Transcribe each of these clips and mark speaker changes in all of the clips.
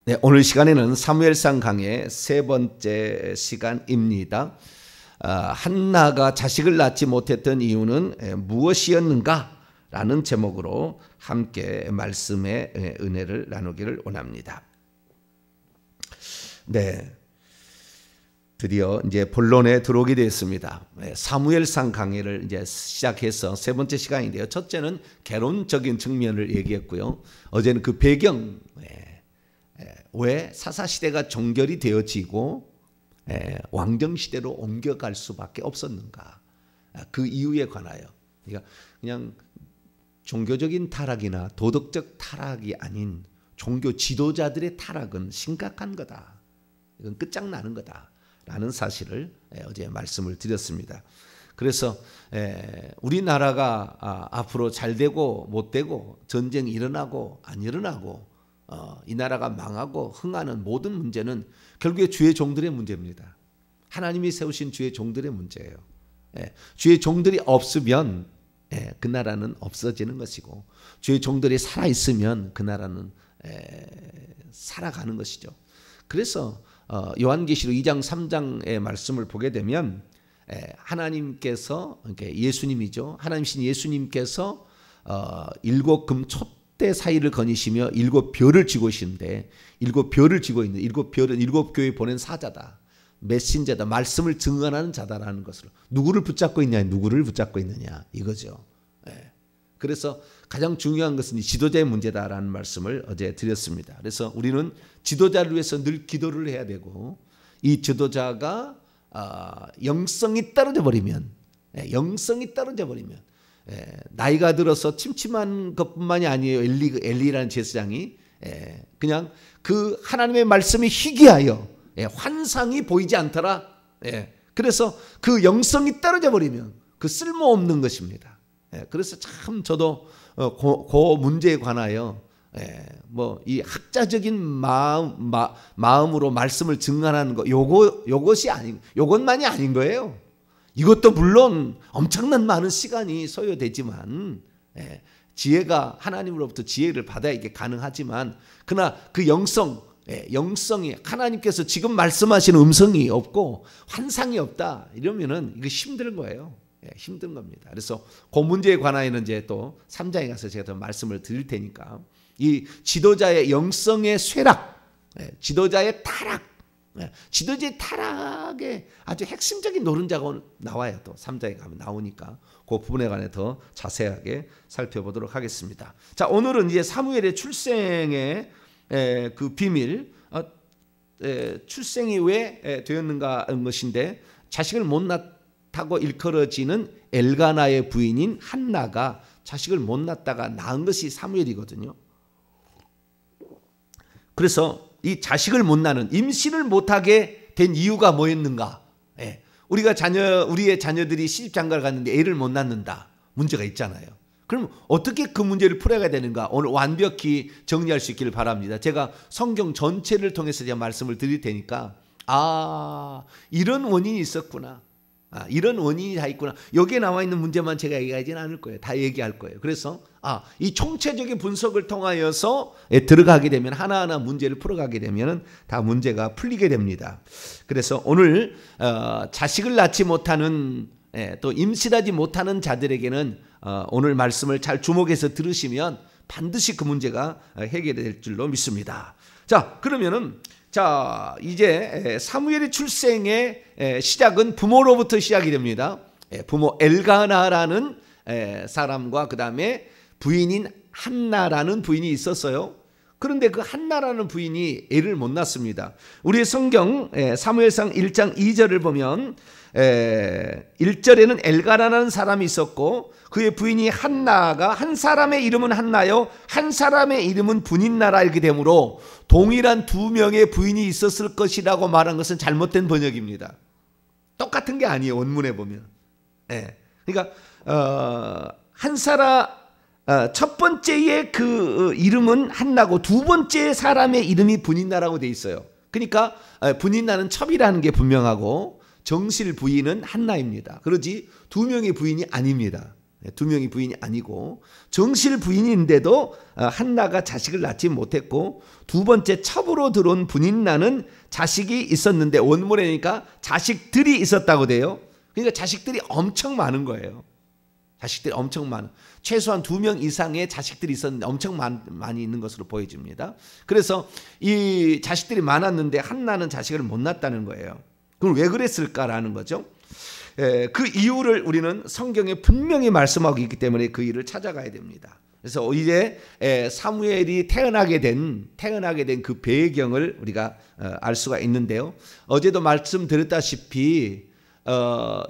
Speaker 1: 네, 오늘 시간에는 사무엘상 강의 세 번째 시간입니다. 한나가 자식을 낳지 못했던 이유는 무엇이었는가? 라는 제목으로 함께 말씀의 은혜를 나누기를 원합니다. 네, 드디어 이제 본론에 들어오게 되었습니다. 사무엘상 강의를 이제 시작해서 세 번째 시간인데요. 첫째는 개론적인 측면을 얘기했고요. 어제는 그 배경, 왜 사사시대가 종결이 되어지고 왕정시대로 옮겨갈 수밖에 없었는가, 그 이유에 관하여. 그러니까 그냥 종교적인 타락이나 도덕적 타락이 아닌 종교 지도자들의 타락은 심각한 거다, 이건 끝장나는 거다라는 사실을 어제 말씀을 드렸습니다. 그래서 우리나라가 앞으로 잘 되고 못 되고, 전쟁이 일어나고 안 일어나고, 이 나라가 망하고 흥하는 모든 문제는 결국에 주의 종들의 문제입니다. 하나님이 세우신 주의 종들의 문제예요. 주의 종들이 없으면 그 나라는 없어지는 것이고, 주의 종들이 살아있으면 그 나라는 살아가는 것이죠. 그래서 요한계시록 2장 3장의 말씀을 보게 되면 하나님께서, 예수님이죠, 하나님이신 예수님께서 일곱 금촛대 사이를 거니시며 일곱 별을 쥐고 계시는데, 일곱 별을 쥐고 있는 일곱 별은 일곱 교회에 보낸 사자다, 메신저다, 말씀을 증언하는 자다라는 것으로 누구를 붙잡고 있냐, 누구를 붙잡고 있느냐 이거죠. 그래서 가장 중요한 것은 지도자의 문제다라는 말씀을 어제 드렸습니다. 그래서 우리는 지도자를 위해서 늘 기도를 해야 되고, 이 지도자가 영성이 떨어져 버리면, 나이가 들어서 침침한 것뿐만이 아니에요. 엘리라는 제사장이 그냥 그 하나님의 말씀이 희귀하여 환상이 보이지 않더라. 그래서 그 영성이 떨어져 버리면 그 쓸모없는 것입니다. 그래서 참 저도 그 문제에 관하여 뭐 이 학자적인 마음으로 말씀을 증언하는 거, 요것만이 아닌 거예요. 이것도 물론 엄청난 많은 시간이 소요되지만, 지혜가 하나님으로부터 지혜를 받아야 이게 가능하지만, 그러나 그 영성이 하나님께서 지금 말씀하시는 음성이 없고 환상이 없다 이러면은 이거 힘든 거예요. 힘든 겁니다. 그래서 그 문제에 관하여는 이제 또 3장에 가서 제가 더 말씀을 드릴 테니까, 이 지도자의 영성의 쇠락, 지도자의 타락, 지도자의 타락의 아주 핵심적인 노른자가 나와요. 또 3장에 가면 나오니까 그 부분에 관해 더 자세하게 살펴보도록 하겠습니다. 자, 오늘은 이제 사무엘의 출생의 그 비밀, 출생이 왜 되었는가 하는 것인데, 자식을 못 낳다고 일컬어지는 엘가나의 부인인 한나가 자식을 못 낳다가 낳은 것이 사무엘이거든요. 그래서 이 자식을 못 낳는, 임신을 못하게 된 이유가 뭐였는가? 우리의 자녀들이 시집장가를 갔는데 애를 못 낳는다, 문제가 있잖아요. 그럼 어떻게 그 문제를 풀어야 되는가? 오늘 완벽히 정리할 수 있기를 바랍니다. 제가 성경 전체를 통해서 제가 말씀을 드릴 테니까, 이런 원인이 있었구나, 이런 원인이 다 있구나, 여기에 나와 있는 문제만 제가 얘기하지는 않을 거예요. 다 얘기할 거예요. 그래서 이 총체적인 분석을 통하여서 들어가게 되면, 하나하나 문제를 풀어가게 되면 다 문제가 풀리게 됩니다. 그래서 오늘 자식을 낳지 못하는, 또 임신하지 못하는 자들에게는 오늘 말씀을 잘 주목해서 들으시면 반드시 그 문제가 해결될 줄로 믿습니다. 자, 그러면은 이제 사무엘의 출생의 시작은 부모로부터 시작이 됩니다. 부모 엘가나라는 사람과 그 다음에 부인인 한나라는 부인이 있었어요. 그런데 그 한나라는 부인이 애를 못 낳습니다. 우리의 성경 사무엘상 1장 2절을 보면 1절에는 엘가나라는 사람이 있었고, 그의 부인이 한나가, 한 사람의 이름은 한나요, 한 사람의 이름은 분인나라 이렇게 되므로 동일한 두 명의 부인이 있었을 것이라고 말한 것은 잘못된 번역입니다. 똑같은 게 아니에요. 원문에 보면 예. 그러니까 한사라 첫 번째의 그 이름은 한나고 두 번째 사람의 이름이 브닌나라고 돼 있어요. 그러니까 브닌나는 첩이라는 게 분명하고 정실 부인은 한나입니다. 그러지 두 명의 부인이 아닙니다. 두 명의 부인이 아니고 정실 부인인데도 한나가 자식을 낳지 못했고 두 번째 첩으로 들어온 브닌나는 자식이 있었는데 원문이니까 자식들이 있었다고 돼요. 그러니까 자식들이 엄청 많은 거예요. 자식들이 엄청 많은, 최소한 2명 이상의 자식들이 있었는데 엄청 많이 있는 것으로 보여집니다. 그래서 이 자식들이 많았는데 한나는 자식을 못 낳았다는 거예요. 그럼 왜 그랬을까라는 거죠. 그 이유를 우리는 성경에 분명히 말씀하고 있기 때문에 그 이유를 찾아가야 됩니다. 그래서 이제 사무엘이 태어나게 된 그 배경을 우리가 알 수가 있는데요. 어제도 말씀드렸다시피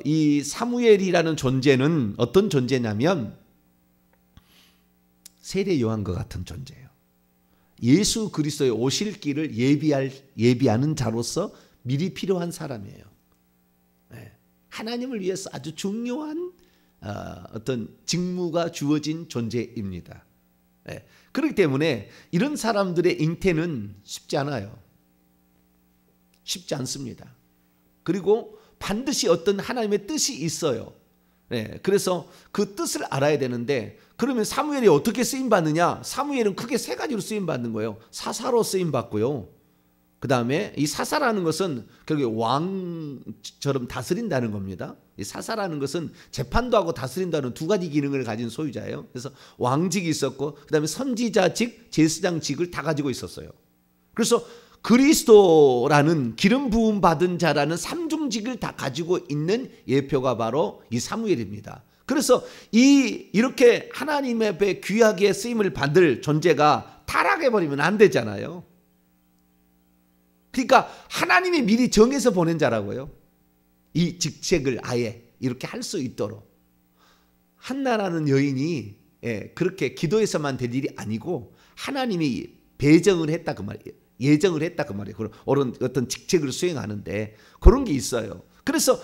Speaker 1: 이 사무엘이라는 존재는 어떤 존재냐면 세례 요한과 같은 존재예요. 예수 그리스도의 오실 길을 예비하는 자로서 미리 필요한 사람이에요. 하나님을 위해서 아주 중요한 어떤 직무가 주어진 존재입니다. 그렇기 때문에 이런 사람들의 잉태는 쉽지 않아요. 쉽지 않습니다. 그리고 반드시 어떤 하나님의 뜻이 있어요. 그래서 그 뜻을 알아야 되는데, 그러면 사무엘이 어떻게 쓰임받느냐? 사무엘은 크게 3가지로 쓰임받는 거예요. 사사로 쓰임받고요. 그 다음에 이 사사라는 것은 결국에 왕처럼 다스린다는 겁니다. 이 사사라는 것은 재판도 하고 다스린다는 2가지 기능을 가진 소유자예요. 그래서 왕직이 있었고 그 다음에 선지자직, 제사장직을 다 가지고 있었어요. 그래서 그리스도라는 기름 부음 받은 자라는 3중직을 다 가지고 있는 예표가 바로 이 사무엘입니다. 그래서 이렇게 하나님의 앞에 귀하게 쓰임을 받을 존재가 타락해버리면 안 되잖아요. 그러니까 하나님이 미리 정해서 보낸 자라고요. 이 직책을 아예 이렇게 할 수 있도록. 한나라는 여인이 그렇게 기도해서만 될 일이 아니고 하나님이 배정을 했다 그 말이에요. 예정을 했다 그 말이에요. 그런 어떤 직책을 수행하는데 그런 게 있어요. 그래서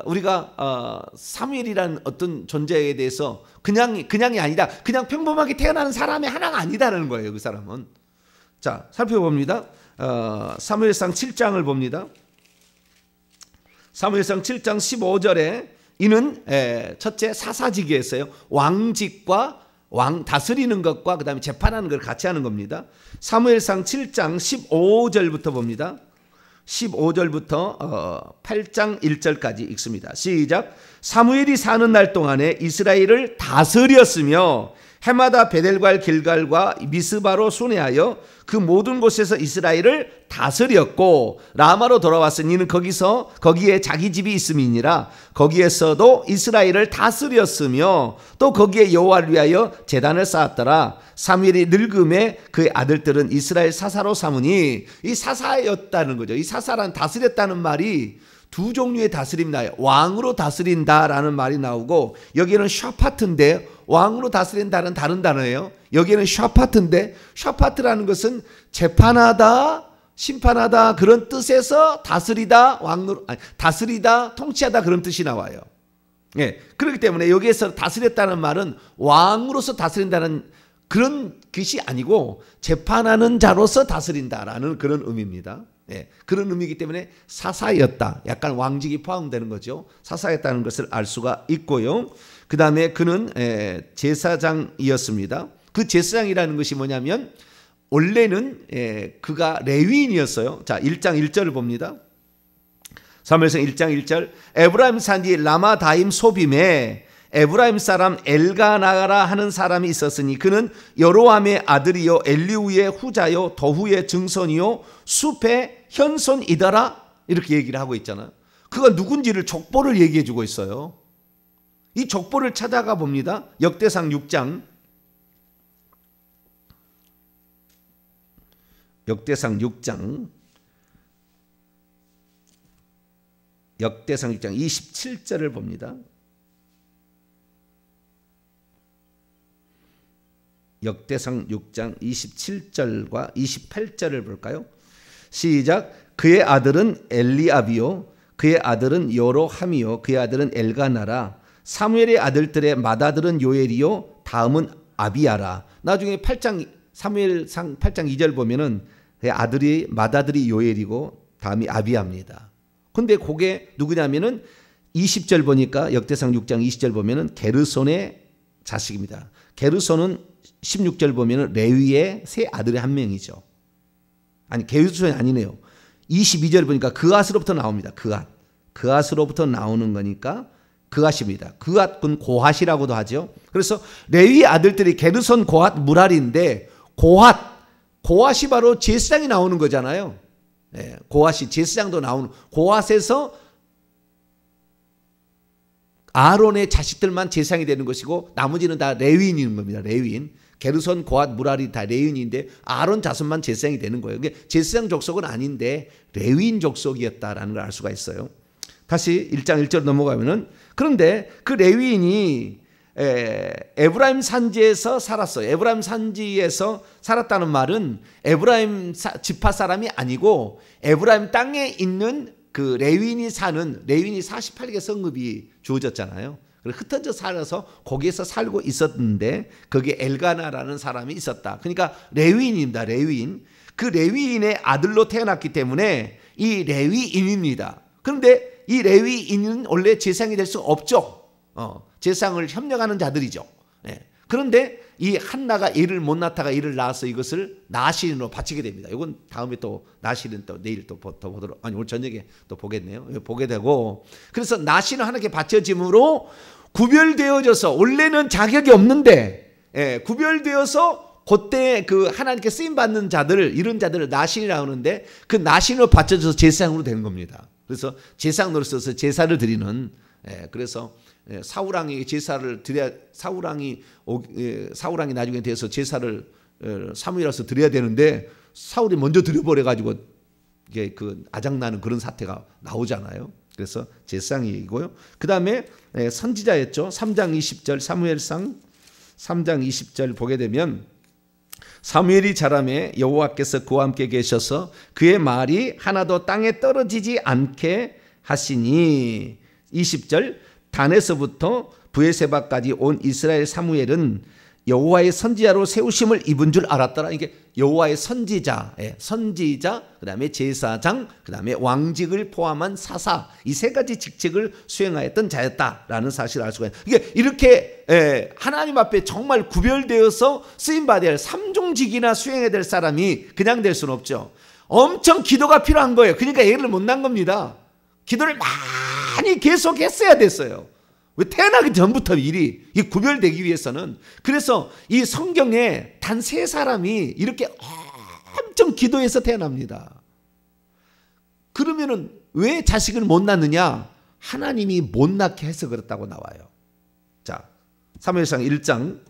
Speaker 1: 우리가 사무엘이라는 어떤 존재에 대해서 그냥이 아니다. 그냥 평범하게 태어나는 사람의 하나가 아니다라는 거예요. 그 사람은. 자, 살펴봅니다. 사무엘상 7장을 봅니다. 사무엘상 7장 15절에 이는 첫째 사사직이었어요. 왕직과 왕 다스리는 것과 그 다음에 재판하는 걸 같이 하는 겁니다. 사무엘상 7장 15절부터 봅니다. 15절부터 8장 1절까지 읽습니다. 시작. 사무엘이 사는 날 동안에 이스라엘을 다스렸으며 해마다 베델과 길갈과 미스바로 순회하여 그 모든 곳에서 이스라엘을 다스렸고 라마로 돌아왔으니 이는 거기에 자기 집이 있음이니라. 거기에서도 이스라엘을 다스렸으며 또 거기에 여호와를 위하여 제단을 쌓았더라. 사무엘이 늙음에 그의 아들들은 이스라엘 사사로 삼으니, 이 사사였다는 거죠. 이 사사란 다스렸다는 말이 2 종류의 다스림 나요. 왕으로 다스린다라는 말이 나오고, 여기는 샤파트인데 왕으로 다스린다는 다른 단어예요. 여기는 샤파트인데, 샤파트라는 것은 재판하다, 심판하다 그런 뜻에서 다스리다, 다스리다, 통치하다 그런 뜻이 나와요. 그렇기 때문에 여기에서 다스렸다는 말은 왕으로서 다스린다는 그런 것이 아니고 재판하는 자로서 다스린다라는 그런 의미입니다. 그런 의미이기 때문에 사사였다. 약간 왕직이 포함되는 거죠. 사사였다는 것을 알 수가 있고요. 그 다음에 그는 제사장이었습니다. 그 제사장이라는 것이 뭐냐면 원래는 그가 레위인이었어요. 자, 1장 1절을 봅니다. 사무엘상 1장 1절. 에브라임 산지 라마다임 소빔에 에브라임 사람 엘가나라 하는 사람이 있었으니 그는 여로함의 아들이요 엘리우의 후자요 더후의 증손이요 숲의 현손이더라. 이렇게 얘기를 하고 있잖아요. 그가 누군지를 족보를 얘기해 주고 있어요. 이 족보를 찾아가 봅니다. 역대상 6장. 역대상 6장 27절을 봅니다. 역대상 6장 27절과 28절을 볼까요? 시작. 그의 아들은 엘리압이요 그의 아들은 여로함이요 그의 아들은 엘가나라. 사무엘의 아들들의 맏아들은 요엘이요 다음은 아비야라. 나중에 사무엘상 8장 2절 보면은 그의 맏아들이 요엘이고 다음이 아비야입니다. 근데 그게 누구냐면은 20절 보니까 역대상 6장 20절 보면은 게르손의 자식입니다. 게르손은 16절 보면은 레위의 세 아들의 한 명이죠. 아니 게르손이 아니네요. 22절 보니까 그앗으로부터 나옵니다. 그앗으로부터 나오는 거니까 그앗입니다. 그앗은 고핫이라고도 하죠. 그래서 레위 아들들이 게르손, 고핫, 무랄인데 고핫이 바로 제사장이 나오는 거잖아요. 예, 고핫이 제사장도 나오는 고핫에서 아론의 자식들만 제사장이 되는 것이고 나머지는 다 레위인인 겁니다. 레위인. 게르손, 고핫, 무랄이 다 레위인인데 아론 자손만 제사장이 되는 거예요. 그게 제사장 족속은 아닌데 레위인 족속이었다라는 걸 알 수가 있어요. 다시 1장 1절 넘어가면은 그런데 그 레위인이 에브라임 산지에서 살았어요. 에브라임 산지에서 살았다는 말은 에브라임 지파 사람이 아니고 에브라임 땅에 있는 그 레위인이 48개 성읍이 주어졌잖아요. 흩어져 살아서 거기에서 살고 있었는데 거기에 엘가나라는 사람이 있었다. 그러니까 레위인입니다. 레위인. 그 레위인의 아들로 태어났기 때문에 이 레위인입니다. 그런데 이 레위인은 원래 제사장이 될 수 없죠. 제사장을 협력하는 자들이죠. 네. 그런데 이 한나가 애를 못 낳다가 애를 낳아서 이것을 나시린으로 바치게 됩니다. 이건 다음에 또 나시린 또 내일 또 보도록 오늘 저녁에 또 보겠네요. 보게 되고 그래서 나시린 하나님께 바쳐짐으로 구별되어져서 원래는 자격이 없는데 구별되어서 그때 그 하나님께 쓰임 받는 자들 이런 자들을 나신이라고 하는데 그 나신으로 바쳐져서 제사장으로 되는 겁니다. 그래서 제사장으로서 제사를 드리는 그래서 사울왕에게 제사를 드려야 사울왕이 나중에 돼서 제사를 사무엘로서 드려야 되는데 사울이 먼저 드려버려 가지고 이게 그 아작나는 그런 사태가 나오잖아요. 그래서 제사장이고요. 그 다음에 선지자였죠. 3장 20절 사무엘상 3장 20절 보게 되면 사무엘이 자라매 여호와께서 그와 함께 계셔서 그의 말이 하나도 땅에 떨어지지 않게 하시니 20절 단에서부터 브에세바까지 온 이스라엘 사무엘은 여호와의 선지자로 세우심을 입은 줄 알았더라. 이게 여호와의 선지자, 그다음에 제사장, 그다음에 왕직을 포함한 사사 이 세 가지 직책을 수행하였던 자였다라는 사실을 알 수가 있어요. 이게 이렇게 하나님 앞에 정말 구별되어서 쓰임 받아야 할 삼종직이나 수행해야 될 사람이 그냥 될 수는 없죠. 엄청 기도가 필요한 거예요. 그러니까 애를 못 낳은 겁니다. 기도를 많이 계속했어야 됐어요. 왜 태어나기 전부터 일이 구별되기 위해서는. 그래서 이 성경에 단 3사람이 이렇게 엄청 기도해서 태어납니다. 그러면은 왜 자식을 못 낳느냐? 하나님이 못 낳게 해서 그렇다고 나와요. 자, 사무엘상 1장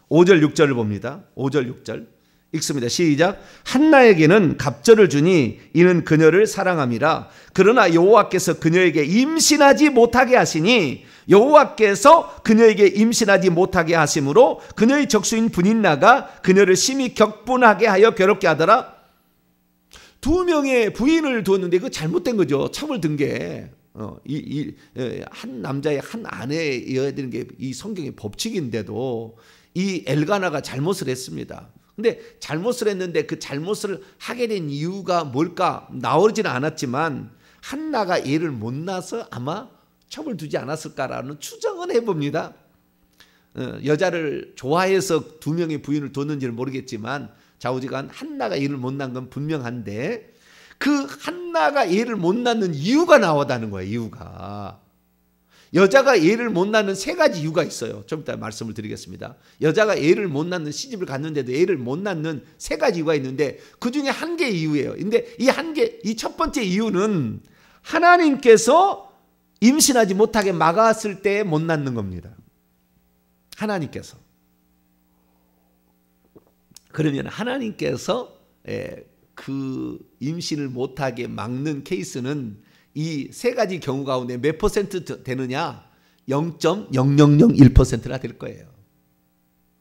Speaker 1: 5절 6절을 봅니다. 5절 6절 읽습니다. 시작. 한나에게는 갑절을 주니 이는 그녀를 사랑함이라. 그러나 여호와께서 그녀에게 임신하지 못하게 하시니 여호와께서 그녀에게 임신하지 못하게 하심으로 그녀의 적수인 분인나가 그녀를 심히 격분하게 하여 괴롭게 하더라. 2명의 부인을 두었는데 그 잘못된 거죠. 첩을 든 게. 한 남자의 한 아내여야 되는 게 이 성경의 법칙인데도 이 엘가나가 잘못을 했습니다. 근데 잘못을 했는데 그 잘못을 하게 된 이유가 뭘까 나오지는 않았지만 한나가 얘를 못 낳아서 아마 첩을 두지 않았을까라는 추정은 해봅니다. 여자를 좋아해서 2명의 부인을 뒀는지는 모르겠지만 좌우지간 한나가 얘를 못 낳은 건 분명한데 그 한나가 얘를 못 낳는 이유가 나오다는 거예요. 이유가. 여자가 애를 못 낳는 3가지 이유가 있어요. 좀 이따 말씀을 드리겠습니다. 여자가 애를 못 낳는 시집을 갔는데도 애를 못 낳는 3가지 이유가 있는데 그 중에 한 개의 이유예요. 근데 이 첫 번째 이유는 하나님께서 임신하지 못하게 막았을 때 못 낳는 겁니다. 하나님께서. 그러면 하나님께서 그 임신을 못하게 막는 케이스는 이 3가지 경우 가운데 몇 퍼센트 되느냐? 0.0001%나 될 거예요.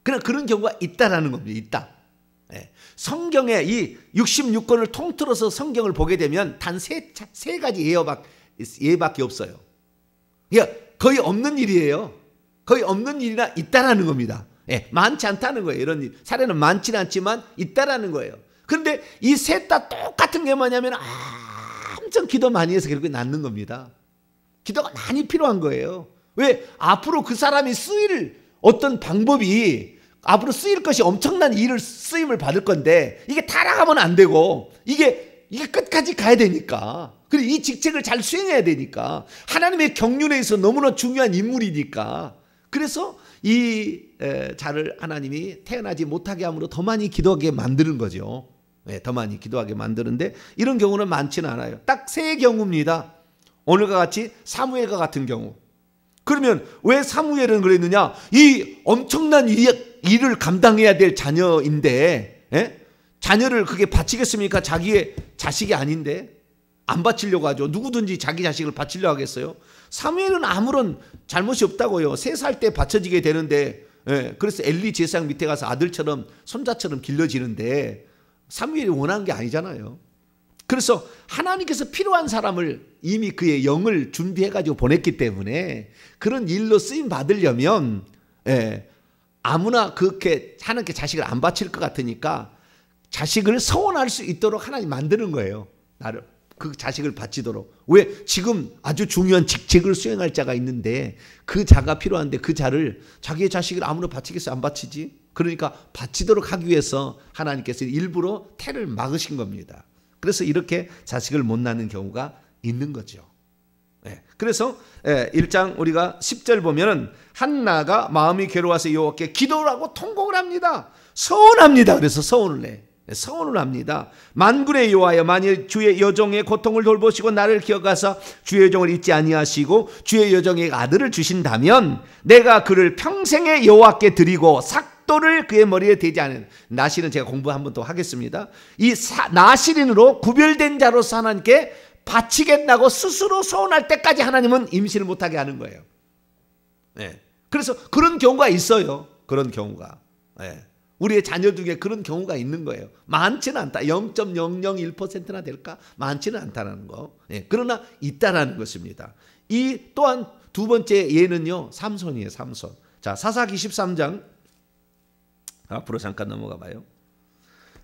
Speaker 1: 그런 경우가 있다라는 겁니다. 있다. 성경에 이 66권을 통틀어서 성경을 보게 되면 단 3가지 예어밖 예밖에 없어요. 그러니까 거의 없는 일이에요. 거의 없는 일이나 있다라는 겁니다. 예, 많지 않다는 거예요. 이런 일. 사례는 많지는 않지만 있다라는 거예요. 그런데 이 셋 다 똑같은 게 뭐냐면 엄청 기도 많이 해서 그렇게 낫는 겁니다. 기도가 많이 필요한 거예요. 왜? 앞으로 그 사람이 쓰일 어떤 방법이 앞으로 쓰일 것이 엄청난 일을 쓰임을 받을 건데 이게 타락하면 안 되고 이게 끝까지 가야 되니까, 그리고 이 직책을 잘 수행해야 되니까, 하나님의 경륜에서 너무나 중요한 인물이니까, 그래서 이 자를 하나님이 태어나지 못하게 함으로 더 많이 기도하게 만드는 거죠. 네, 더 많이 기도하게 만드는데 이런 경우는 많지는 않아요. 딱 세 경우입니다. 오늘과 같이 사무엘과 같은 경우. 그러면 왜 사무엘은 그랬느냐? 이 엄청난 일을 감당해야 될 자녀인데, 예? 자녀를 그게 바치겠습니까? 자기의 자식이 아닌데 안 바치려고 하죠. 누구든지 자기 자식을 바치려고 하겠어요? 사무엘은 아무런 잘못이 없다고요. 3살 때 바쳐지게 되는데, 예, 그래서 엘리 제사장 밑에 가서 아들처럼 손자처럼 길러지는데 사무엘이 원한 게 아니잖아요. 그래서 하나님께서 필요한 사람을 이미 그의 영을 준비해가지고 보냈기 때문에 그런 일로 쓰임 받으려면, 예, 아무나 그렇게 하나님께 자식을 안 바칠 것 같으니까 자식을 서원할 수 있도록 하나님 만드는 거예요. 나를 그 자식을 바치도록. 왜? 지금 아주 중요한 직책을 수행할 자가 있는데 그 자가 필요한데 그 자를, 자기의 자식을 아무나 바치겠어요? 안 바치지? 그러니까 바치도록 하기 위해서 하나님께서 일부러 태를 막으신 겁니다. 그래서 이렇게 자식을 못 낳는 경우가 있는 거죠. 네. 그래서 1장 우리가 10절 보면은 한나가 마음이 괴로워서 여호와께 기도를 하고 통곡을 합니다. 서원합니다. 그래서 서원을 해. 서원을 합니다. 만군의 여호와여, 만일 주의 여종의 고통을 돌보시고 나를 기억하사 주의 여종을 잊지 아니하시고 주의 여종에게 아들을 주신다면 내가 그를 평생에 여호와께 드리고 삭도를 그의 머리에 대지 않은. 나실은 제가 공부 한번 더 하겠습니다. 이 나실인으로 구별된 자로서 하나님께 바치겠다고 스스로 서원할 때까지 하나님은 임신을 못하게 하는 거예요. 네. 그래서 그런 경우가 있어요. 그런 경우가. 네. 우리의 자녀 중에 그런 경우가 있는 거예요. 많지는 않다. 0.001%나 될까? 많지는 않다는 거. 네. 그러나 있다라는 것입니다. 이 또한 두 번째 예는요, 삼손이에요. 삼손. 자, 사사기 13장 앞으로 잠깐 넘어가 봐요.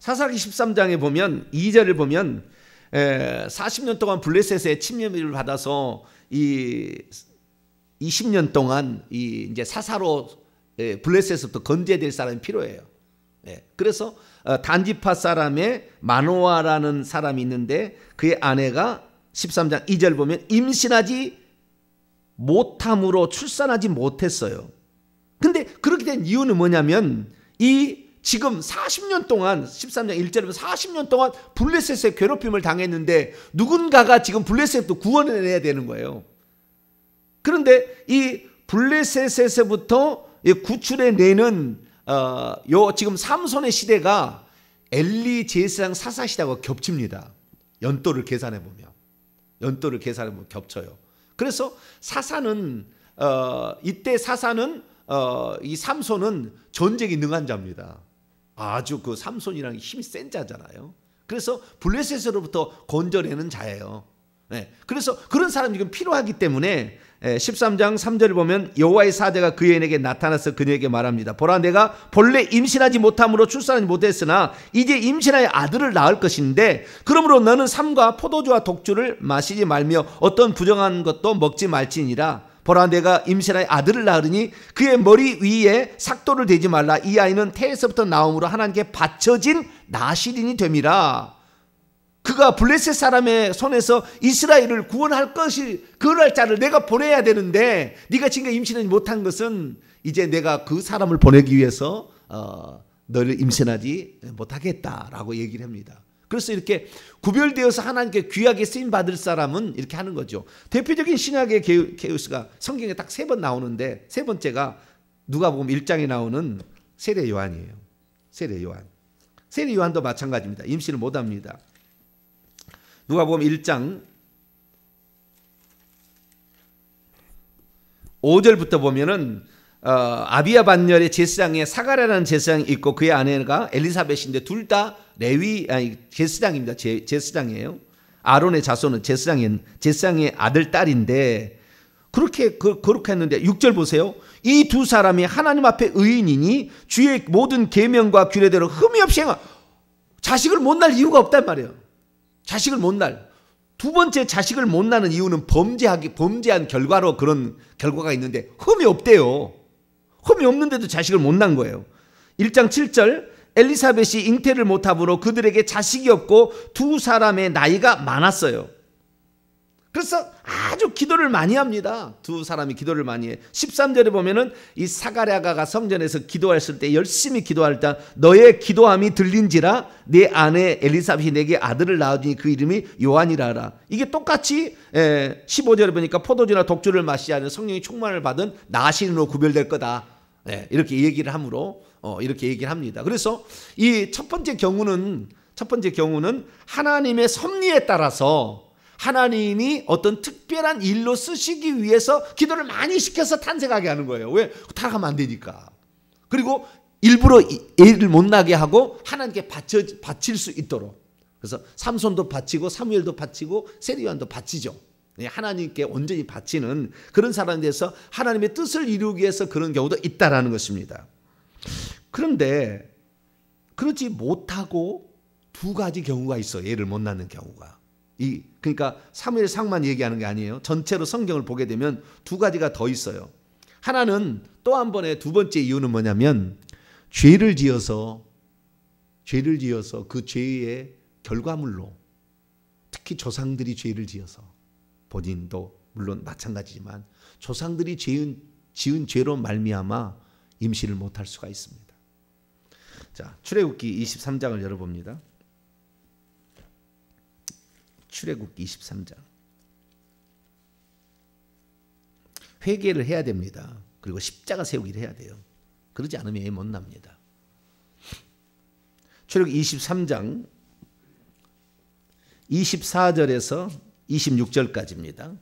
Speaker 1: 사사기 13장에 보면 2절을 보면 40년 동안 블레셋의 침략을 받아서 이 20년 동안 이제 사사로 블레셋에서부터 건재될 사람이 필요해요. 그래서 단지파 사람의 마노아라는 사람이 있는데 그의 아내가 13장 2절 보면 임신하지 못함으로 출산하지 못했어요. 근데 그렇게 된 이유는 뭐냐면 이 지금 40년 동안 13장 1절에 40년 동안 블레셋의 괴롭힘을 당했는데 누군가가 지금 블레셋도 구원을 해야 되는 거예요. 그런데 이 블레셋에서부터 구출해내는 지금 삼손의 시대가 엘리 제사장 사사 시대하고 겹칩니다. 연도를 계산해 보면 겹쳐요. 그래서 사사는 이때 사사는 이 삼손은 전쟁이 능한 자입니다. 아주 그 삼손이랑 힘이 센 자잖아요. 그래서 블레셋으로부터 건져내는 자예요. 네. 그래서 그런 사람이 지금 필요하기 때문에 13장 3절을 보면 여호와의 사자가 그 여인에게 나타나서 그녀에게 말합니다. 보라, 내가 본래 임신하지 못함으로 출산하지 못했으나 이제 임신하여 아들을 낳을 것인데 그러므로 너는 삼과 포도주와 독주를 마시지 말며 어떤 부정한 것도 먹지 말지니라. 보라, 내가 임신하여 아들을 낳으니 그의 머리 위에 삭도를 대지 말라. 이 아이는 태에서부터 나옴으로 하나님께 바쳐진 나실인이 됨이라. 그가 블레셋 사람의 손에서 이스라엘을 구원할 것이 그럴 자를 내가 보내야 되는데 네가 지금 임신하지 못한 것은 이제 내가 그 사람을 보내기 위해서 너를 임신하지 못하겠다라고 얘기를 합니다. 그래서 이렇게 구별되어서 하나님께 귀하게 쓰임받을 사람은 이렇게 하는 거죠. 대표적인 신약의 케이스가 성경에 딱 3번 나오는데 세 번째가 누가복음 1장에 나오는 세례 요한이에요. 세례 요한도 마찬가지입니다. 임신을 못합니다. 누가복음 1장 5절부터 보면은 아비야 반열의 제사장에 사가랴라는 제사장이 있고 그의 아내가 엘리사벳인데 둘 다 제사장입니다. 제사장이에요. 아론의 자손은 제사장의 아들 딸인데 그렇게 했는데 6절 보세요. 이 두 사람이 하나님 앞에 의인이니 주의 모든 계명과 규례대로 흠이 없이 자식을 못 낳을 이유가 없단 말이에요. 자식을 못 낳을. 두 번째 자식을 못 낳는 이유는 범죄한 결과로 그런 결과가 있는데 흠이 없대요. 흠이 없는데도 자식을 못 낳은 거예요. 1장 7절 엘리사벳이 잉태를 못함으로 그들에게 자식이 없고 두 사람의 나이가 많았어요. 그래서 아주 기도를 많이 합니다. 두 사람이 기도를 많이 해. 13절에 보면은 이 사가랴가 성전에서 기도했을 때 열심히 기도할 때 너의 기도함이 들린지라 내 아내 엘리사벳이 내게 아들을 낳으니 그 이름이 요한이라 하라. 이게 똑같이 15절에 보니까 포도주나 독주를 마시지 않은 성령의 충만을 받은 나신으로 구별될 거다. 이렇게 얘기를 함으로 이렇게 얘기를 합니다. 그래서 이 첫 번째 경우는 하나님의 섭리에 따라서 하나님이 어떤 특별한 일로 쓰시기 위해서 기도를 많이 시켜서 탄생하게 하는 거예요. 왜? 타락하면 안 되니까. 그리고 일부러 애를 못 나게 하고 하나님께 바칠 수 있도록. 그래서 삼손도 바치고 사무엘도 바치고 세리요한도 바치죠. 하나님께 온전히 바치는 그런 사람에 대해서 하나님의 뜻을 이루기 위해서 그런 경우도 있다라는 것입니다. 그런데 그러지 못하고 두 가지 경우가 있어요. 애를 못 낳는 경우가. 그러니까 사무엘상만 얘기하는 게 아니에요. 전체로 성경을 보게 되면 두 가지가 더 있어요. 하나는 또 한 번의 두 번째 이유는 뭐냐면 죄를 지어서 그 죄의 결과물로 특히 조상들이 죄를 지어서 본인도 물론 마찬가지지만 조상들이 지은 죄로 말미암아 임신을 못할 수가 있습니다. 자, 출애굽기 23장을 열어봅니다. 출애굽기 23장. 회개를 해야 됩니다. 그리고 십자가 세우기를 해야 돼요. 그러지 않으면 애 못 납니다. 출애굽기 23장 24절에서 26절까지입니다.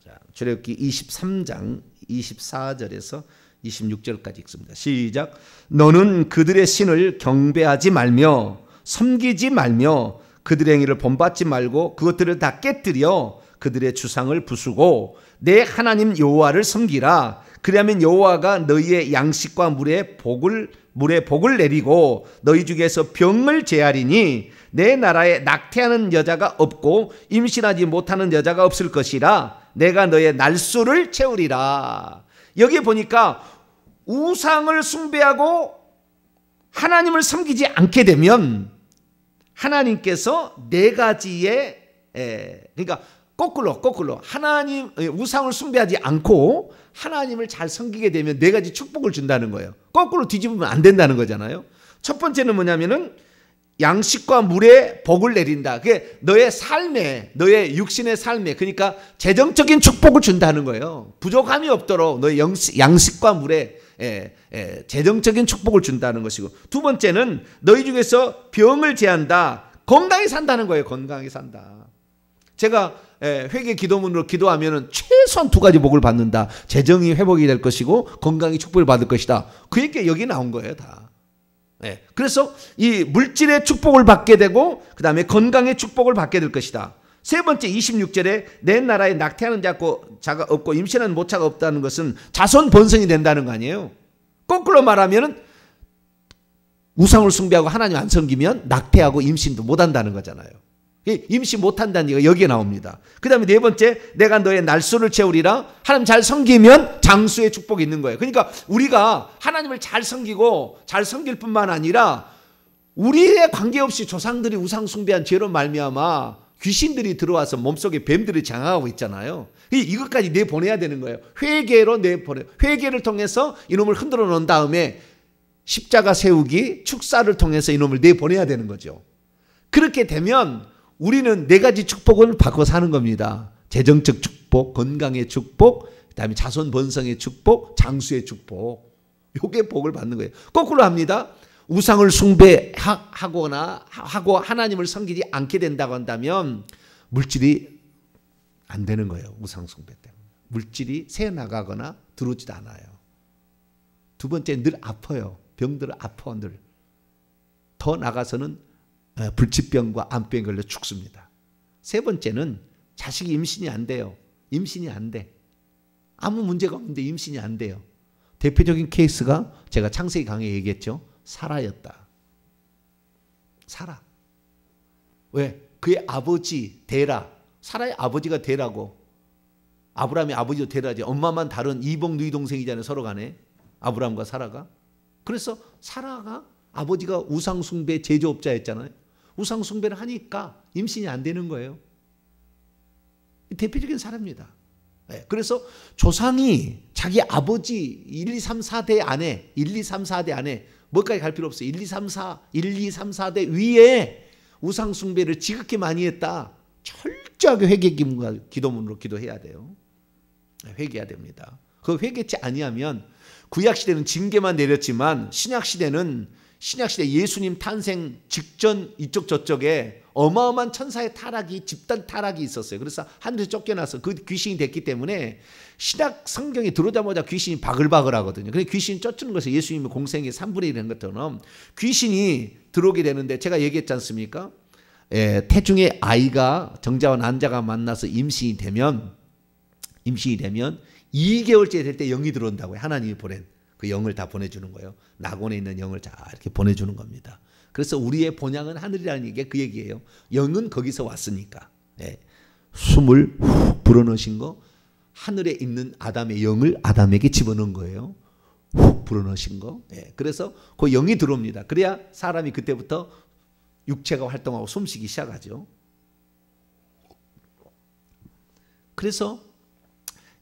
Speaker 1: 자, 출애굽기 23장 24절에서 26절까지 읽습니다. 시작. 너는 그들의 신을 경배하지 말며 섬기지 말며 그들의 행위를 본받지 말고 그것들을 다 깨뜨려 그들의 주상을 부수고 내 하나님 여호와를 섬기라. 그리하면 여호와가 너희의 양식과 물에 복을 내리고 너희 중에서 병을 제하리니 내 나라에 낙태하는 여자가 없고 임신하지 못하는 여자가 없을 것이라. 내가 너의 날수를 채우리라. 여기 보니까 우상을 숭배하고 하나님을 섬기지 않게 되면 하나님께서 네 가지의 그러니까 거꾸로 하나님 우상을 숭배하지 않고 하나님을 잘 섬기게 되면 네 가지 축복을 준다는 거예요. 거꾸로 뒤집으면 안 된다는 거잖아요. 첫 번째는 뭐냐면은 양식과 물에 복을 내린다. 그게 너의 삶에, 너의 육신의 삶에, 그러니까 재정적인 축복을 준다는 거예요. 부족함이 없도록 너의 양식과 물에 재정적인 축복을 준다는 것이고, 두 번째는 너희 중에서 병을 제한다. 건강히 산다는 거예요. 건강히 산다. 제가 회개 기도문으로 기도하면은 최소한 두 가지 복을 받는다. 재정이 회복이 될 것이고 건강이 축복을 받을 것이다. 그 얘기가 여기 나온 거예요, 다. 그래서 이 물질의 축복을 받게 되고 그 다음에 건강의 축복을 받게 될 것이다. 세 번째 26절에 내 나라에 낙태하는 자가 없고 임신하는 모차가 없다는 것은 자손 번성이 된다는 거 아니에요. 거꾸로 말하면은 우상을 숭배하고 하나님 안 섬기면 낙태하고 임신도 못한다는 거잖아요. 임신 못한다는 얘기가 여기에 나옵니다. 그 다음에 네 번째, 내가 너의 날수를 채우리라. 하나님 잘 섬기면 장수의 축복이 있는 거예요. 그러니까 우리가 하나님을 잘 섬기고 잘 섬길 뿐만 아니라 우리에 관계없이 조상들이 우상 숭배한 죄로 말미암아 귀신들이 들어와서 몸속에 뱀들이 장악하고 있잖아요. 이것까지 내보내야 되는 거예요. 회개로 내보내요. 회개를 통해서 이놈을 흔들어 놓은 다음에 십자가 세우기, 축사를 통해서 이놈을 내보내야 되는 거죠. 그렇게 되면 우리는 네 가지 축복을 받고 사는 겁니다. 재정적 축복, 건강의 축복, 그다음에 자손 번성의 축복, 장수의 축복. 요게 복을 받는 거예요. 거꾸로 합니다. 우상을 숭배하거나 하고 하나님을 섬기지 않게 된다고 한다면 물질이 안 되는 거예요. 우상 숭배 때문에. 물질이 새어나가거나 들어오지도 않아요. 두 번째, 늘 아파요. 병들 아파 늘. 더 나가서는 불치병과 암병에 걸려 죽습니다. 세 번째는 자식이 임신이 안 돼요. 임신이 안 돼. 아무 문제가 없는데 임신이 안 돼요. 대표적인 케이스가 제가 창세기 강의에 얘기했죠. 사라였다. 사라. 왜? 그의 아버지 데라. 사라의 아버지가 데라고. 아브라함의 아버지도 데라지. 엄마만 다른 이복 누이 동생이잖아요. 서로 간에. 아브라함과 사라가. 그래서 사라가 아버지가 우상숭배 제조업자였잖아요. 우상숭배를 하니까 임신이 안 되는 거예요. 대표적인 사례입니다. 그래서 조상이 자기 아버지 1, 2, 3, 4대 안에 1, 2, 3, 4대 안에 뭐까지 갈 필요 없어요. 1, 2, 3, 4, 1, 2, 3, 4대 위에 우상숭배를 지극히 많이 했다. 철저하게 회개기도문으로 기도해야 돼요. 회개해야 됩니다. 그 회개치 아니하면 구약시대는 징계만 내렸지만 신약시대 예수님 탄생 직전 이쪽 저쪽에 어마어마한 천사의 타락이 집단 타락이 있었어요. 그래서 하늘에서 쫓겨나서 그 귀신이 됐기 때문에 신약 성경에 들어오자마자 귀신이 바글바글 하거든요. 그래서 귀신이 쫓는 것을 예수님의 공생의 3분의 1인 것처럼 귀신이 들어오게 되는데 제가 얘기했지 않습니까? 태중의 아이가 정자와 난자가 만나서 임신이 되면 2개월째 될 때 영이 들어온다고요. 하나님이 보낸 그 영을 다 보내주는 거예요. 낙원에 있는 영을 다 이렇게 보내주는 겁니다. 그래서 우리의 본향은 하늘이라는 게 그 얘기예요. 영은 거기서 왔으니까. 숨을 훅 불어넣으신 거 하늘에 있는 아담의 영을 아담에게 집어넣은 거예요. 훅 불어넣으신 거. 그래서 그 영이 들어옵니다. 그래야 사람이 그때부터 육체가 활동하고 숨쉬기 시작하죠. 그래서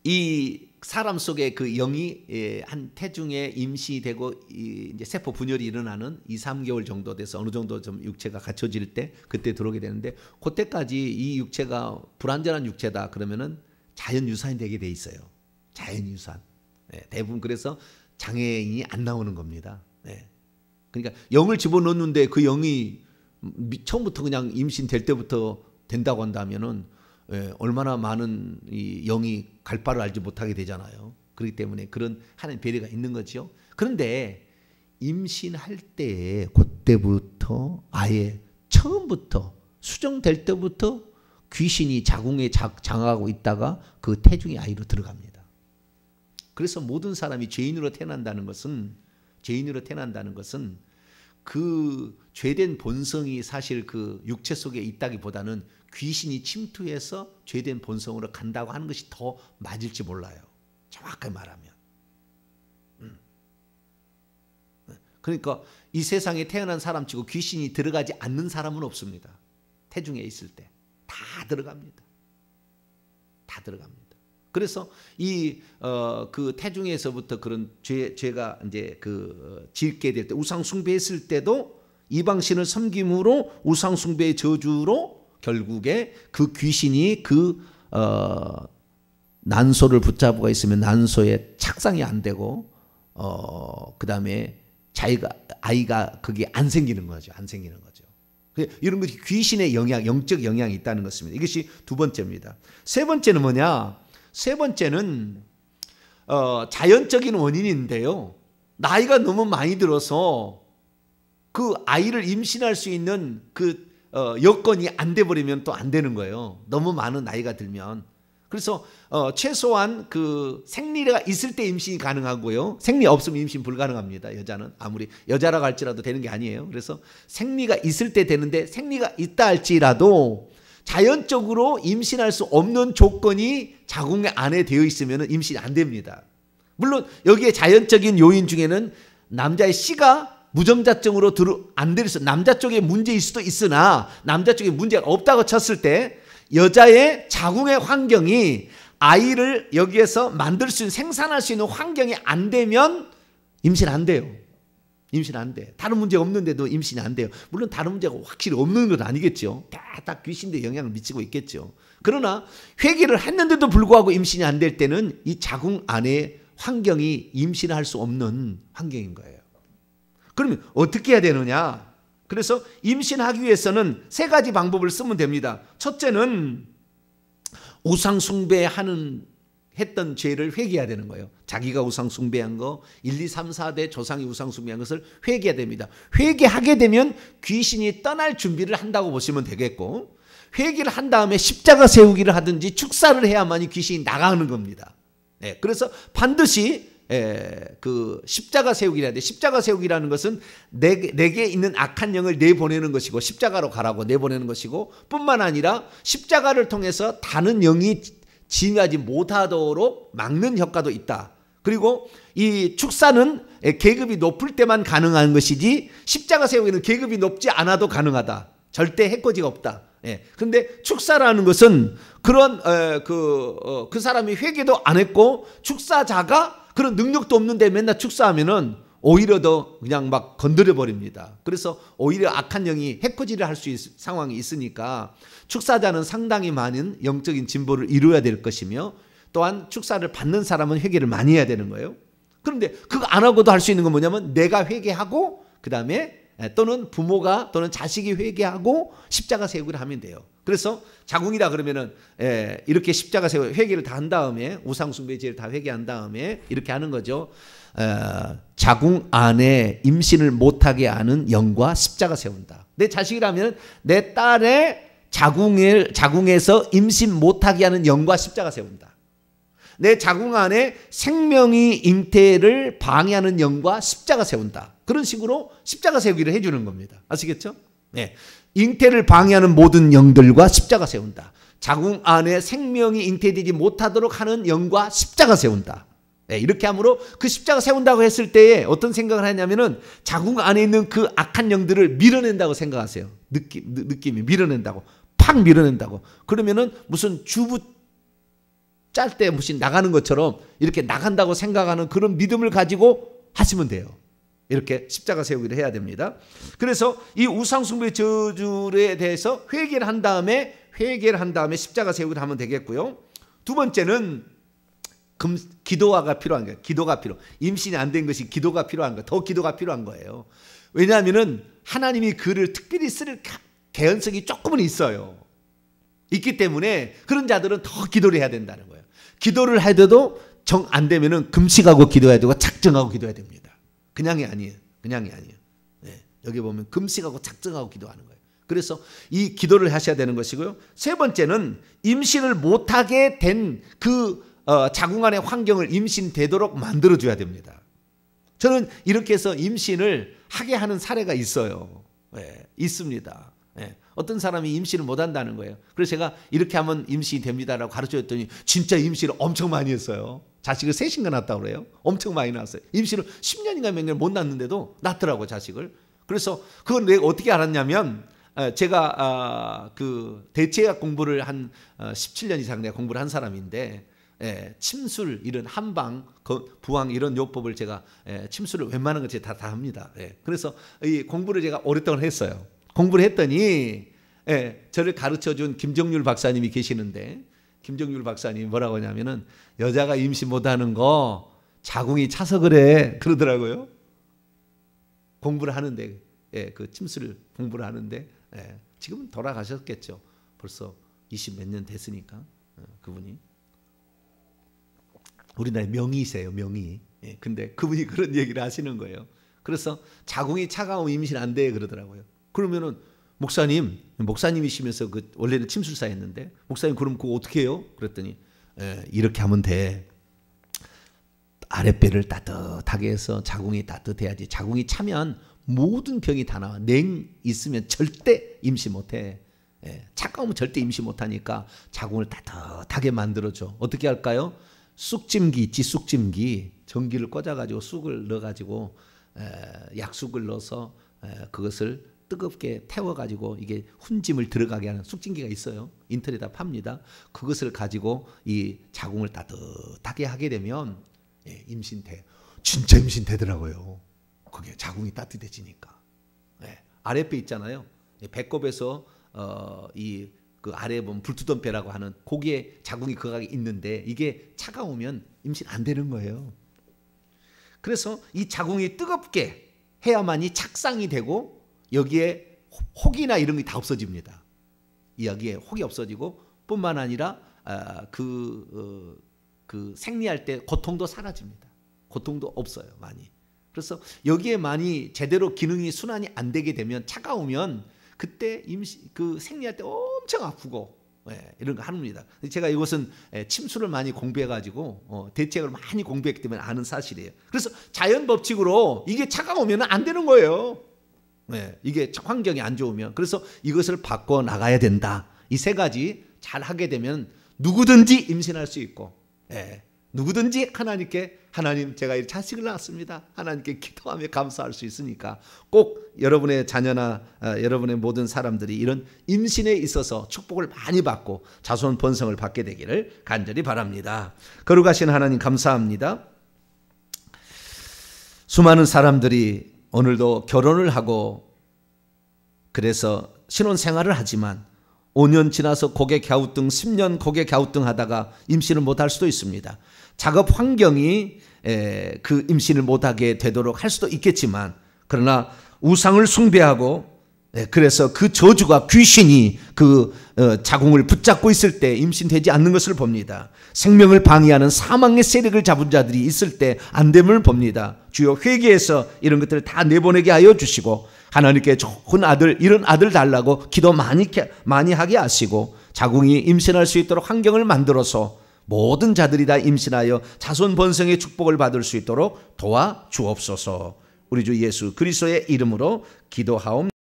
Speaker 1: 이 사람 속에 그 영이 한 태중에 임신이 되고 이제 세포 분열이 일어나는 2, 3개월 정도 돼서 어느 정도 좀 육체가 갖춰질 때 그때 들어오게 되는데 그때까지 이 육체가 불완전한 육체다 그러면은 자연유산이 되게 돼 있어요. 자연유산. 대부분 그래서 장애인이 안 나오는 겁니다. 그러니까 영을 집어넣는데 그 영이 처음부터 그냥 임신될 때부터 된다고 한다면은 얼마나 많은 이 영이 갈 바를 알지 못하게 되잖아요. 그렇기 때문에 그런 하나님 배려가 있는 거죠. 그런데 임신할 때 그때부터 아예 처음부터 수정될 때부터 귀신이 자궁에 장악하고 있다가 그 태중의 아이로 들어갑니다. 그래서 모든 사람이 죄인으로 태어난다는 것은 그 죄된 본성이 사실 그 육체 속에 있다기보다는 귀신이 침투해서 죄된 본성으로 간다고 하는 것이 더 맞을지 몰라요. 정확하게 말하면. 그러니까 이 세상에 태어난 사람치고 귀신이 들어가지 않는 사람은 없습니다. 태중에 있을 때. 다 들어갑니다. 다 들어갑니다. 그래서 그 태중에서부터 그런 죄가 이제 짓게 될 때 우상 숭배했을 때도 이방신을 섬김으로 우상 숭배의 저주로 결국에 그 귀신이 난소를 붙잡고 있으면 난소에 착상이 안 되고 그다음에 아이가 그게 안 생기는 거죠. 안 생기는 거죠. 이런 것이 귀신의 영향, 영적 영향이 있다는 것입니다. 이것이 두 번째입니다. 세 번째는 뭐냐? 세 번째는 자연적인 원인인데요. 나이가 너무 많이 들어서 그 아이를 임신할 수 있는 그 여건이 안 돼 버리면 또 안 되는 거예요. 너무 많은 나이가 들면. 그래서 최소한 그 생리가 있을 때 임신이 가능하고요. 생리 없으면 임신 불가능합니다. 여자는 아무리 여자라고 할지라도 되는 게 아니에요. 그래서 생리가 있을 때 되는데 생리가 있다 할지라도 자연적으로 임신할 수 없는 조건이 자궁 안에 되어 있으면 임신이 안 됩니다. 물론 여기에 자연적인 요인 중에는 남자의 씨가 무정자증으로 안 될 수, 남자 쪽에 문제일 수도 있으나 남자 쪽에 문제가 없다고 쳤을 때 여자의 자궁의 환경이 아이를 여기에서 만들 수 있는, 생산할 수 있는 환경이 안 되면 임신 안 돼요. 임신 안 돼. 다른 문제 없는데도 임신이 안 돼요. 물론 다른 문제가 확실히 없는 건 아니겠죠. 다 귀신대 영향을 미치고 있겠죠. 그러나 회개를 했는데도 불구하고 임신이 안 될 때는 이 자궁 안에 환경이 임신할 수 없는 환경인 거예요. 그러면 어떻게 해야 되느냐? 그래서 임신하기 위해서는 세 가지 방법을 쓰면 됩니다. 첫째는 우상 숭배했던 죄를 회개해야 되는 거예요. 자기가 우상 숭배한 거, 1, 2, 3, 4대 조상이 우상 숭배한 것을 회개해야 됩니다. 회개하게 되면 귀신이 떠날 준비를 한다고 보시면 되겠고, 회개를 한 다음에 십자가 세우기를 하든지 축사를 해야만이 귀신이 나가는 겁니다. 예, 그래서 반드시 그 십자가 세우기를 해야 돼. 십자가 세우기라는 것은 내게 있는 악한 영을 내보내는 것이고 십자가로 가라고 내보내는 것이고 뿐만 아니라 십자가를 통해서 다른 영이 진하지 못하도록 막는 효과도 있다. 그리고 이 축사는 계급이 높을 때만 가능한 것이지 십자가 세우기는 계급이 높지 않아도 가능하다. 절대 해코지가 없다. 그런데 축사라는 것은 그런 그 사람이 회개도 안 했고 축사자가 그런 능력도 없는데 맨날 축사하면은 오히려 더 그냥 막 건드려 버립니다. 그래서 오히려 악한 영이 해코지를 할 수 있는 상황이 있으니까 축사자는 상당히 많은 영적인 진보를 이루어야 될 것이며 또한 축사를 받는 사람은 회개를 많이 해야 되는 거예요. 그런데 그거 안 하고도 할 수 있는 건 뭐냐면 내가 회개하고 그 다음에 또는 부모가 또는 자식이 회개하고 십자가 세우기를 하면 돼요. 그래서 자궁이라 그러면은 이렇게 십자가 세우 회개를 다 한 다음에 우상숭배죄를 다 회개한 다음에 이렇게 하는 거죠. 자궁 안에 임신을 못하게 하는 영과 십자가 세운다. 내 자식이라면 내 딸의 자궁에서 임신 못하게 하는 영과 십자가 세운다. 내 자궁 안에 생명이 잉태를 방해하는 영과 십자가 세운다. 그런 식으로 십자가 세우기를 해주는 겁니다. 아시겠죠? 네. 잉태를 방해하는 모든 영들과 십자가 세운다. 자궁 안에 생명이 잉태되지 못하도록 하는 영과 십자가 세운다. 네, 이렇게 함으로 그 십자가 세운다고 했을 때에 어떤 생각을 하냐면은 자궁 안에 있는 그 악한 영들을 밀어낸다고 생각하세요. 느낌이 밀어낸다고. 팍 밀어낸다고. 그러면은 무슨 주부 짤 때 무슨 나가는 것처럼 이렇게 나간다고 생각하는 그런 믿음을 가지고 하시면 돼요. 이렇게 십자가 세우기를 해야 됩니다. 그래서 이 우상숭배 저주에 대해서 회개를 한 다음에 십자가 세우기를 하면 되겠고요. 두 번째는 기도가 필요한 거예요. 기도가 필요. 임신이 안 된 것이 기도가 필요한 거예요. 더 기도가 필요한 거예요. 왜냐하면은 하나님이 그를 특별히 쓸 개연성이 조금은 있어요. 있기 때문에 그런 자들은 더 기도를 해야 된다는 거예요. 기도를 해도 정 안 되면은 금식하고 기도해야 되고 작정하고 기도해야 됩니다. 그냥이 아니에요. 네. 여기 보면 금식하고 작정하고 기도하는 거예요. 그래서 이 기도를 하셔야 되는 것이고요. 세 번째는 임신을 못하게 된 그 자궁 안의 환경을 임신되도록 만들어줘야 됩니다. 저는 이렇게 해서 임신을 하게 하는 사례가 있어요. 네. 있습니다. 네. 어떤 사람이 임신을 못한다는 거예요. 그래서 제가 이렇게 하면 임신이 됩니다라고 가르쳐줬더니 진짜 임신을 엄청 많이 했어요. 자식을 셋인가 낳았다고 그래요. 엄청 많이 낳았어요. 임신을 10년인가 몇 년 못 낳는데도 낳더라고 자식을. 그래서 그걸 내가 어떻게 알았냐면 제가 그 대체학 공부를 한 17년 이상 내가 공부를 한 사람인데 침술 이런 한방 부항 이런 요법을 제가 침술을 웬만한 거 제가 다 합니다. 그래서 이 공부를 제가 오랫동안 했어요. 공부를 했더니 저를 가르쳐준 김정률 박사님이 계시는데 김정률 박사님이 뭐라고 하냐면은 여자가 임신 못하는 거 자궁이 차서 그래 그러더라고요. 공부를 하는데 그 침술 공부를 하는데 지금은 돌아가셨겠죠. 벌써 20 몇 년 됐으니까 그분이 우리나라의 명의세요. 명의. 근데 그분이 그런 얘기를 하시는 거예요. 그래서 자궁이 차가우면 임신 안 돼 그러더라고요. 그러면은 목사님이시면서 그 원래는 침술사였는데 목사님 그럼 그거 어떻게 해요? 그랬더니 이렇게 하면 돼. 아랫배를 따뜻하게 해서 자궁이 따뜻해야지. 자궁이 차면 모든 병이 다 나와. 냉 있으면 절대 임신 못해. 차가우면 절대 임신 못하니까 자궁을 따뜻하게 만들어줘. 어떻게 할까요? 쑥찜기 있지. 쑥찜기. 전기를 꽂아가지고 쑥을 넣어가지고 약쑥을 넣어서 그것을 뜨겁게 태워가지고 이게 훈짐을 들어가게 하는 쑥찜기가 있어요. 인터넷에 팝니다. 그것을 가지고 이 자궁을 따뜻하게 하게 되면 임신돼. 진짜 임신되더라고요. 그게 자궁이 따뜻해지니까. 아랫배 있잖아요. 배꼽에서 이 그 아래에 보면 불투덤배라고 하는 거기에 자궁이 그각이 있는데 이게 차가우면 임신 안 되는 거예요. 그래서 이 자궁이 뜨겁게 해야만이 착상이 되고 여기에 혹이나 이런 게 다 없어집니다. 여기에 혹이 없어지고 뿐만 아니라 그 생리할 때 고통도 사라집니다. 고통도 없어요. 많이. 그래서 여기에 많이 제대로 기능이 순환이 안 되게 되면 차가우면 그때 그 생리할 때 엄청 아프고 이런 거 합니다. 제가 이것은 침수를 많이 공부해가지고 대책을 많이 공부했기 때문에 아는 사실이에요. 그래서 자연 법칙으로 이게 차가우면 안 되는 거예요. 이게 환경이 안 좋으면. 그래서 이것을 바꿔 나가야 된다. 이 세 가지 잘 하게 되면 누구든지 임신할 수 있고, 누구든지 하나님 제가 이 자식을 낳았습니다. 하나님께 기도하며 감사할 수 있으니까 꼭 여러분의 자녀나 여러분의 모든 사람들이 이런 임신에 있어서 축복을 많이 받고 자손 번성을 받게 되기를 간절히 바랍니다. 거룩하신 하나님 감사합니다. 수많은 사람들이 오늘도 결혼을 하고 그래서 신혼생활을 하지만 5년 지나서 고개 갸우뚱, 10년 고개 갸우뚱 하다가 임신을 못할 수도 있습니다. 작업 환경이 그 임신을 못하게 되도록 할 수도 있겠지만, 그러나 우상을 숭배하고 그래서 그 저주가, 귀신이 그 자궁을 붙잡고 있을 때 임신되지 않는 것을 봅니다. 생명을 방해하는 사망의 세력을 잡은 자들이 있을 때 안 됨을 봅니다. 주여, 회개해서 이런 것들을 다 내보내게 하여 주시고 하나님께 좋은 아들, 이런 아들 달라고 기도 많이 하게 하시고 자궁이 임신할 수 있도록 환경을 만들어서 모든 자들이 다 임신하여 자손 번성의 축복을 받을 수 있도록 도와 주옵소서. 우리 주 예수 그리스도의 이름으로 기도하옵나이다.